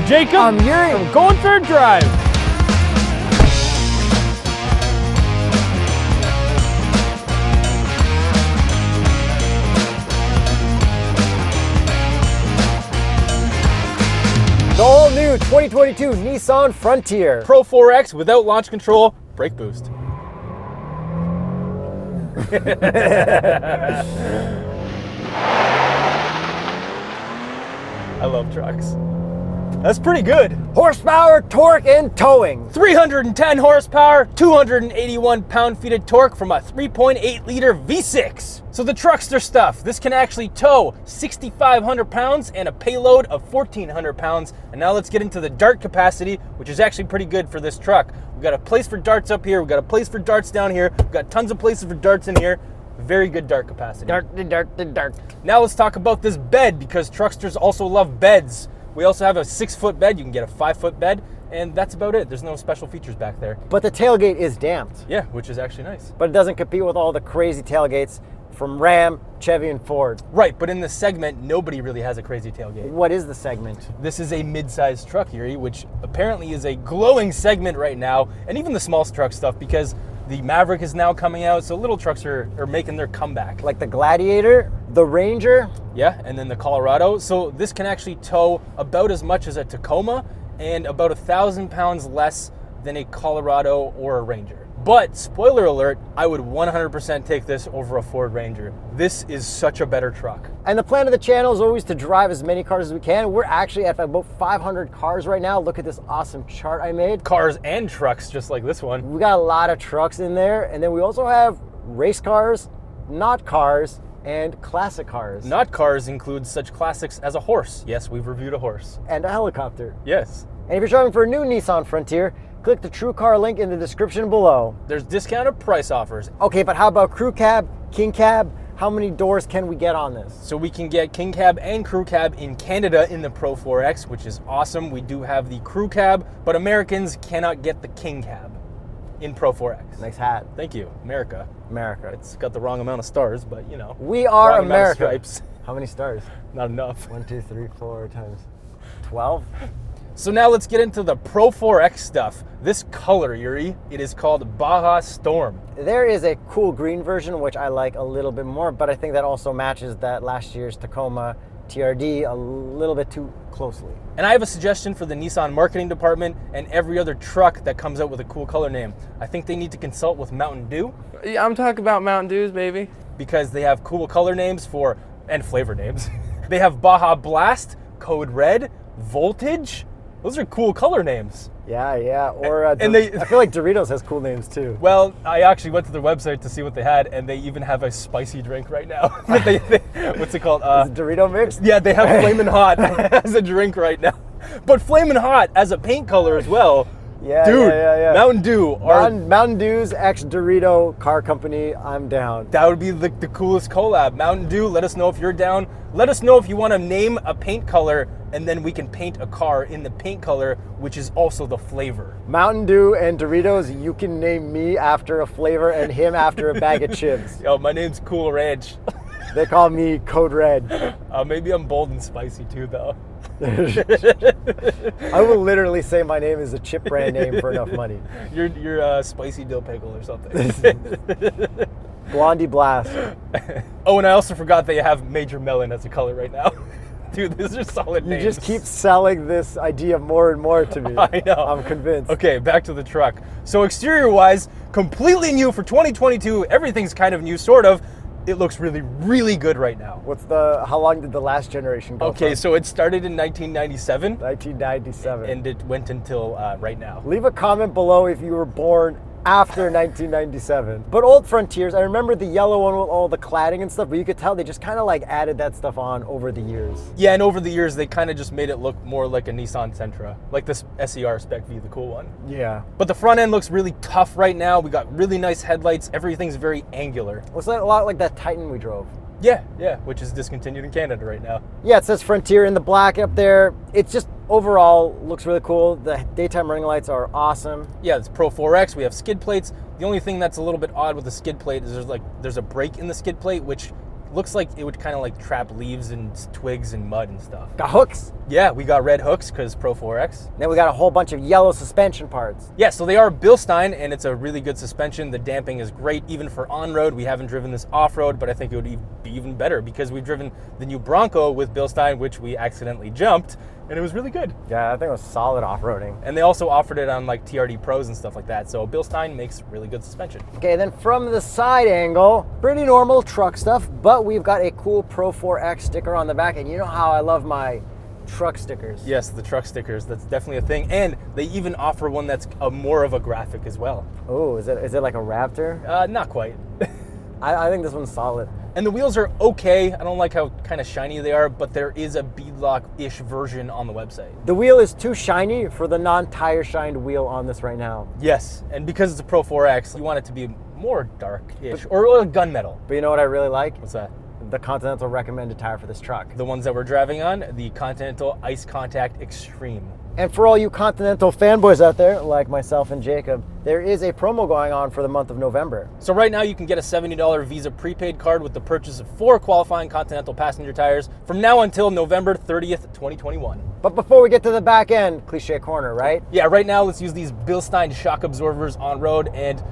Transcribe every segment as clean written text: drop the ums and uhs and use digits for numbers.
Jacob. I'm Yuri. I'm going for a drive. The all new 2022 Nissan Frontier Pro 4X without launch control, brake boost. I love trucks. That's pretty good. Horsepower, torque, and towing. 310 horsepower, 281 pound-feet of torque from a 3.8 liter V6. So the truckster stuff, this can actually tow 6,500 pounds and a payload of 1,400 pounds. And now let's get into the dart capacity, which is actually pretty good for this truck. We've got a place for darts up here. We've got a place for darts down here. We've got tons of places for darts in here. Very good dart capacity. Dart. Now let's talk about this bed, because trucksters also love beds. We also have a 6-foot bed. You can get a 5-foot bed, and that's about it. There's no special features back there. But the tailgate is damped. Yeah, which is actually nice. But it doesn't compete with all the crazy tailgates from Ram, Chevy, and Ford. Right, but in this segment, nobody really has a crazy tailgate. What is the segment? This is a mid-sized truck, Yuri, which apparently is a glowing segment right now, and even the small truck stuff, because the Maverick is now coming out, so little trucks are making their comeback. Like the Gladiator, the Ranger. Yeah, and then the Colorado. So this can actually tow about as much as a Tacoma and about 1,000 pounds less than a Colorado or a Ranger. But spoiler alert, I would 100% take this over a Ford Ranger. This is such a better truck. And the plan of the channel is always to drive as many cars as we can. We're actually at about 500 cars right now. Look at this awesome chart I made. Cars and trucks, just like this one. We got a lot of trucks in there. And then we also have race cars, not cars, and classic cars. Not cars includes such classics as a horse. Yes, we've reviewed a horse. And a helicopter. Yes. And if you're driving for a new Nissan Frontier, click the TrueCar link in the description below. There's discounted price offers. Okay, but how about crew cab, king cab? How many doors can we get on this? So we can get king cab and crew cab in Canada in the Pro 4X, which is awesome. We do have the crew cab, but Americans cannot get the king cab in Pro 4X. Nice hat. Thank you, America. America. It's got the wrong amount of stars, but you know. We are wrong amount of America. stripes. How many stars? Not enough. 1, 2, 3, 4 times 12. So now let's get into the Pro 4X stuff. This color, Yuri, it is called Baja Storm. There is a cool green version, which I like a little bit more, but I think that also matches that last year's Tacoma TRD a little bit too closely. And I have a suggestion for the Nissan marketing department and every other truck that comes out with a cool color name. I think they need to consult with Mountain Dew. Yeah, I'm talking about Mountain Dews, baby. Because they have cool color names and flavor names. They have Baja Blast, Code Red, Voltage. Those are cool color names. Yeah. Or I feel like Doritos has cool names too. Well, I actually went to their website to see what they had, and they even have a spicy drink right now. What's it called? Is it Dorito mix? Yeah, they have Flamin' Hot as a drink right now. But Flamin' Hot as a paint color as well. Yeah, dude, yeah. Mountain Dew. Mountain Dew's ex Dorito car company. I'm down. That would be the coolest collab. Mountain Dew, let us know if you're down. Let us know if you want to name a paint color, and then we can paint a car in the paint color, which is also the flavor. Mountain Dew and Doritos, you can name me after a flavor and him after a bag of chips. Yo, my name's Cool Ranch. They call me Code Red. Maybe I'm bold and spicy too, though. I will literally say my name is a chip brand name for enough money. You're a spicy dill pickle or something. Blondie Blast. Oh, and I also forgot they have Major Melon as a color right now. Dude, these are solid names. You just keep selling this idea more and more to me. I know. I'm convinced. Okay, back to the truck. So exterior-wise, completely new for 2022. Everything's kind of new, sort of. It looks really, really good right now. How long did the last generation go Okay, from? so it started in 1997. 1997. And it went until right now. Leave a comment below if you were born after 1997. But old Frontiers, I remember the yellow one with all the cladding and stuff, but you could tell they just kind of like added that stuff on over the years. Yeah, and over the years, they kind of just made it look more like a Nissan Sentra, like this SER Spec V, the cool one. Yeah. But the front end looks really tough right now. We got really nice headlights. Everything's very angular. Looks like a lot like that Titan we drove. Yeah, which is discontinued in Canada right now. Yeah, it says Frontier in the black up there. It's just overall looks really cool. The daytime running lights are awesome. Yeah, it's Pro 4X. We have skid plates. The only thing that's a little bit odd with the skid plate is there's a break in the skid plate, which looks like it would kind of like trap leaves and twigs and mud and stuff. Got hooks. Yeah, we got red hooks because Pro 4X. Then we got a whole bunch of yellow suspension parts. Yeah, so they are Bilstein, and it's a really good suspension. The damping is great, even for on-road. We haven't driven this off-road, but I think it would be even better because we've driven the new Bronco with Bilstein, which we accidentally jumped, and it was really good. Yeah, I think it was solid off-roading. And they also offered it on like TRD Pros and stuff like that, so Bilstein makes really good suspension. Okay, then from the side angle, pretty normal truck stuff, but we've got a cool Pro 4X sticker on the back, and you know how I love my truck stickers. Yes, the truck stickers, that's definitely a thing. And they even offer one that's more of a graphic as well. Oh, is it like a Raptor? Not quite. I think this one's solid. And the wheels are okay. I don't like how kind of shiny they are, but there is a beadlock-ish version on the website. The wheel is too shiny for the non-tire shined wheel on this right now. Yes, and because it's a Pro 4X, you want it to be more dark-ish, or gunmetal. But you know what I really like? What's that? The Continental recommended tire for this truck. The ones that we're driving on, the Continental Ice Contact Extreme. And for all you Continental fanboys out there, like myself and Jacob, there is a promo going on for the month of November. So right now you can get a $70 Visa prepaid card with the purchase of 4 qualifying Continental passenger tires from now until November 30th, 2021. But before we get to the back end, cliche corner, right? Yeah, right now let's use these Bilstein shock absorbers on road, and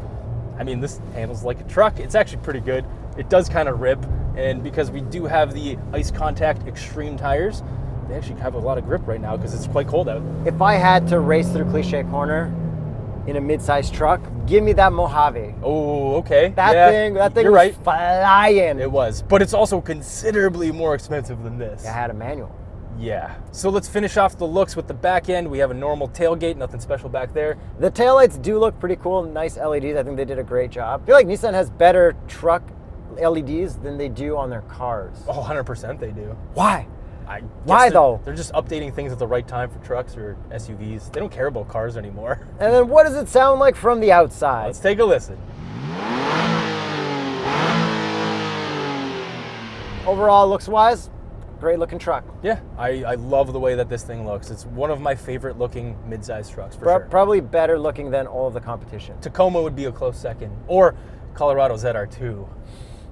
I mean, this handles like a truck. It's actually pretty good. It does kind of rip, and because we do have the Ice Contact Extreme tires, they actually have a lot of grip right now because it's quite cold out. If I had to race through cliche corner in a mid-sized truck, give me that Mojave. Oh, okay. That thing you're was right. flying. It was, but it's also considerably more expensive than this. I had a manual. Yeah. So let's finish off the looks with the back end. We have a normal tailgate, nothing special back there. The taillights do look pretty cool, nice LEDs. I think they did a great job. I feel like Nissan has better truck LEDs than they do on their cars. Oh, 100% they do. Why? I guess Why though? They're just updating things at the right time for trucks or SUVs. They don't care about cars anymore. And then what does it sound like from the outside? Let's take a listen. Overall, looks-wise, great looking truck. Yeah, I love the way that this thing looks. It's one of my favorite looking mid-size trucks for sure. Probably better looking than all of the competition. Tacoma would be a close second. Or Colorado ZR2.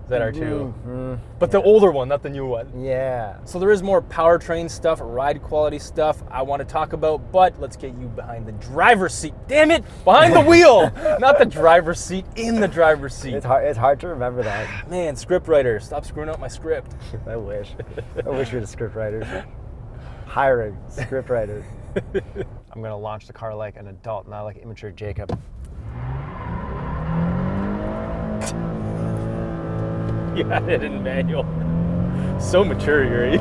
But the older one, not the new one. Yeah. So there is more powertrain stuff, ride quality stuff I want to talk about, but let's get you behind the driver's seat. Damn it! Behind the wheel! Not the driver's seat, in the driver's seat. It's hard to remember that. Man, script writer, stop screwing up my script. I wish. I wish we had a script writer. Hiring script writer. I'm going to launch the car like an adult, not like immature Jacob. You had it in manual. So mature, Yuri.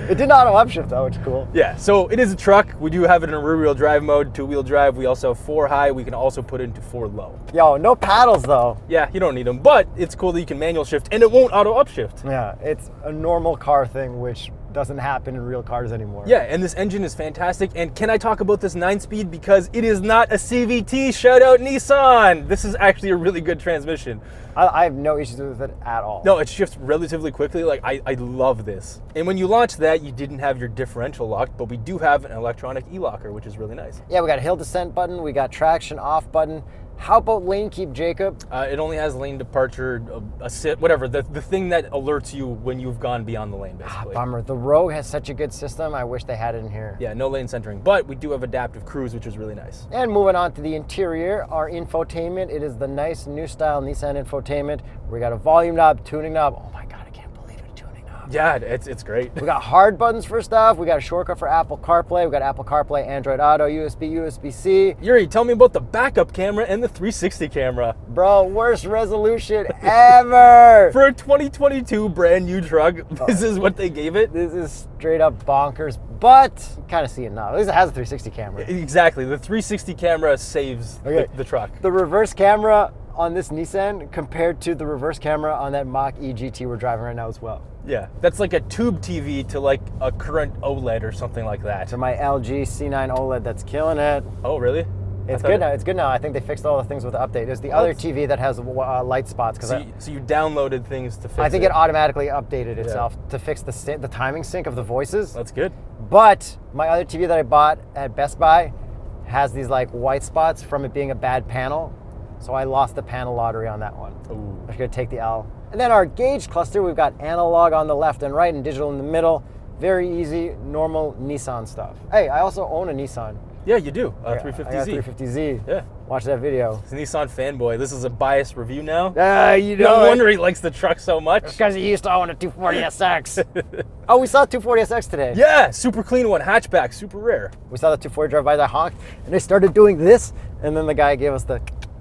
It did not auto upshift though, which is cool. Yeah, so it is a truck. We do have it in a rear-wheel drive mode, 2-wheel drive. We also have 4 high. We can also put it into 4 low. Yo, no paddles though. Yeah, you don't need them, but it's cool that you can manual shift, and it won't auto upshift. Yeah, it's a normal car thing, which doesn't happen in real cars anymore. Yeah, and this engine is fantastic. And can I talk about this 9-speed? Because it is not a CVT. Shout out Nissan. This is actually a really good transmission. I have no issues with it at all. No, it shifts relatively quickly. Like, I love this. And when you launch that, you didn't have your differential locked, but we do have an electronic e-locker, which is really nice. Yeah, we got a hill descent button, we got traction off button. How about lane keep, Jacob? It only has lane departure, whatever, the thing that alerts you when you've gone beyond the lane, basically. Bummer. The Rogue has such a good system. I wish they had it in here. Yeah, no lane centering, but we do have adaptive cruise, which is really nice. And moving on to the interior, our infotainment. It is the nice new style Nissan infotainment. We got a volume knob, tuning knob. Oh my God, I can't believe it, tuning knob. Yeah, it's great. We got hard buttons for stuff. We got a shortcut for Apple CarPlay. We got Apple CarPlay, Android Auto, USB, USB-C. Yuri, tell me about the backup camera and the 360 camera. Bro, worst resolution ever. For a 2022 brand new truck, this is what they gave it. This is straight up bonkers, but you kind of see it now. At least it has a 360 camera. Exactly, the 360 camera saves the truck. The reverse camera on this Nissan compared to the reverse camera on that Mach-E GT we're driving right now as well. Yeah, that's like a tube TV to like a current OLED or something like that. To my LG C9 OLED that's killing it. Oh, really? It's good now. It's good now. I think they fixed all the things with the update. It's the other TV that has light spots. So you downloaded things to fix it? I think it automatically updated itself to fix the timing sync of the voices. That's good. But my other TV that I bought at Best Buy has these like white spots from it being a bad panel. So I lost the panel lottery on that one. Ooh. I'm just gonna take the L. And then our gauge cluster, we've got analog on the left and right and digital in the middle. Very easy, normal Nissan stuff. Hey, I also own a Nissan. Yeah, you do. I got 350Z. 350Z. Yeah. Watch that video. He's a Nissan fanboy. This is a biased review now. You know No it. wonder he likes the truck so much. Because he used to own a 240SX. Oh, we saw a 240SX today. Yeah, super clean one, hatchback, super rare. We saw the 240 drive by, that honked, and they started doing this, and then the guy gave us the...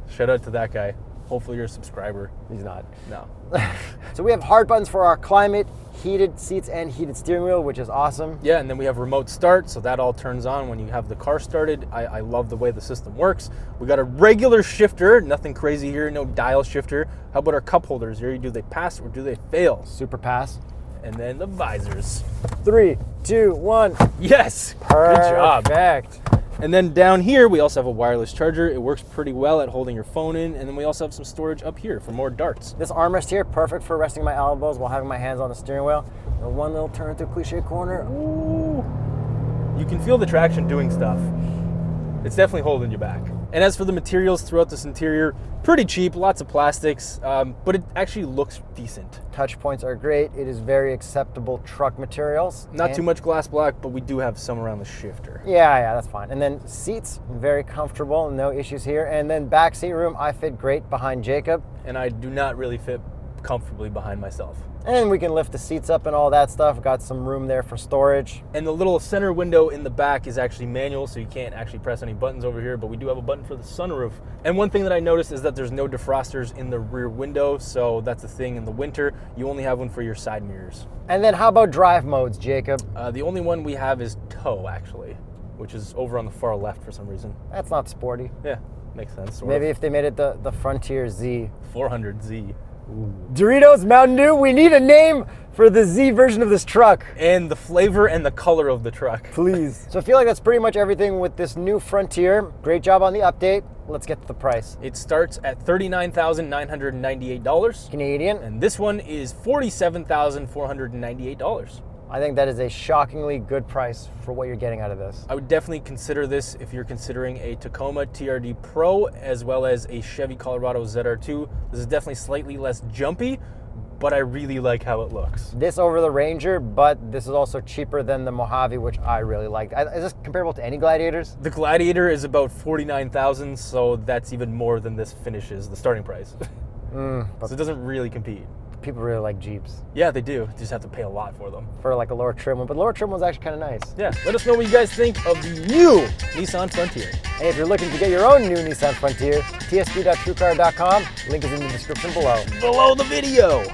Shout out to that guy. Hopefully you're a subscriber. He's not. No. So we have hard buttons for our climate, heated seats, and heated steering wheel, which is awesome. Yeah, and then we have remote start, so that all turns on when you have the car started. I love the way the system works. We got a regular shifter, nothing crazy here, no dial shifter. How about our cup holders here? Do they pass or do they fail? Super pass. And then the visors. 3, 2, 1. Yes! Good job. Perfect. And then down here, we also have a wireless charger. It works pretty well at holding your phone in. And then we also have some storage up here for more darts. This armrest here, perfect for resting my elbows while having my hands on the steering wheel. And one little turn through cliche corner. Ooh. You can feel the traction doing stuff. It's definitely holding you back. And as for the materials throughout this interior, pretty cheap, lots of plastics, but it actually looks decent. Touch points are great. It is very acceptable truck materials. Not too much glass black, but we do have some around the shifter. Yeah, that's fine. And then seats, very comfortable, no issues here. And then back seat room, I fit great behind Jacob. And I do not really fit comfortably behind myself. And we can lift the seats up and all that stuff. Got some room there for storage. And the little center window in the back is actually manual, so you can't actually press any buttons over here, but we do have a button for the sunroof. And one thing that I noticed is that there's no defrosters in the rear window, so that's the thing in the winter. You only have one for your side mirrors. And then how about drive modes, Jacob? The only one we have is tow, actually, which is over on the far left for some reason. That's not sporty. Yeah, makes sense. Sort Maybe of. if they made it the Frontier Z. 400Z. Ooh. Doritos, Mountain Dew, we need a name for the Z version of this truck. And the flavor and the color of the truck. Please. So I feel like that's pretty much everything with this new Frontier. Great job on the update. Let's get to the price. It starts at $39,998. Canadian. And this one is $47,498. I think that is a shockingly good price for what you're getting out of this. I would definitely consider this if you're considering a Tacoma TRD Pro as well as a Chevy Colorado ZR2. This is definitely slightly less jumpy, but I really like how it looks. This over the Ranger, but this is also cheaper than the Mojave, which I really liked. Is this comparable to any Gladiators? The Gladiator is about $49,000, so that's even more than this finishes, the starting price. So it doesn't really compete. People really like Jeeps. Yeah, they do. You just have to pay a lot for them. For like a lower trim one, but the lower trim one's actually kind of nice. Yeah, let us know what you guys think of the new Nissan Frontier. And if you're looking to get your own new Nissan Frontier, tsp.truecar.com. Link is in the description below. Below the video.